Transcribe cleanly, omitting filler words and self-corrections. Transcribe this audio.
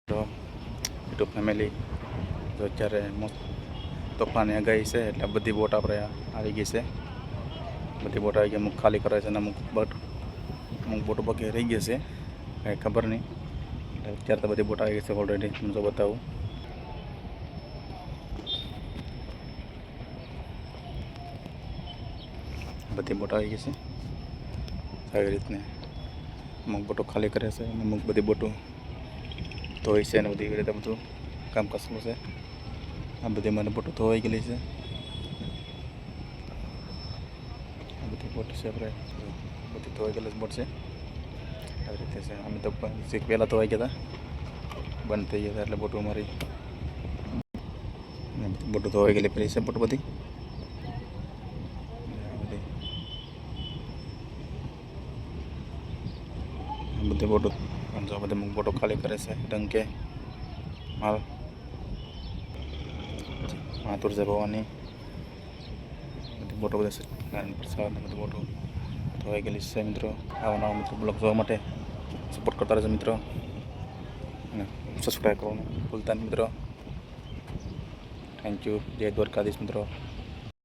તો YouTube family તો અત્યારે મસ્ત તોફાની આગાહી છે એટલે બધી બોટ આપણે આવી ગઈ છે. બધી બોટ આવી ગઈ, અમુક ખાલી કરે છે અને અમુક બોટો બાકી રહી ગઈ છે, કાંઈ ખબર નહીં. એટલે અત્યારે તો બધી બોટ આવી ગઈ છે ઓલરેડી. તમને જો બતાવું, બધી બોટ આવી ગઈ છે આવી રીતને. અમુક બોટો ખાલી કરે છે અને અમુક બધી બોટો ધોઈ છે અને બધી એવી રીતે બધું કામ કસલું છે. આ બધી મને બોટો ધોવાઈ ગયેલી છે. આ બધી બોટ છે આપણે બધી ધોવાઈ ગયેલી બોટ છે આવી રીતે છે. અમે તો પહેલાં ધોવાઈ ગયા હતા, બંધ થઈ ગયા હતા એટલે બોટો અમારી બોટો ધોવાઈ ગયેલી પેલી છે બોટ બધી. બધી બોટો જો બધી બોટો ખાલી કરે છે ડંકે માલ માતુર છે ભવાની. બધી બોટો બધા પ્રસાદ બધી બોટો ધોવાઈ ગયેલી છે મિત્રો. આવા નવા મિત્રો બ્લોગ જોવા માટે સપોર્ટ કરતા રહેજો મિત્રો અને સબસ્ક્રાઈબ કરવાનું ભૂલતા નહીં મિત્રો. Thank you. જય દ્વારકાધીશ મિત્રો.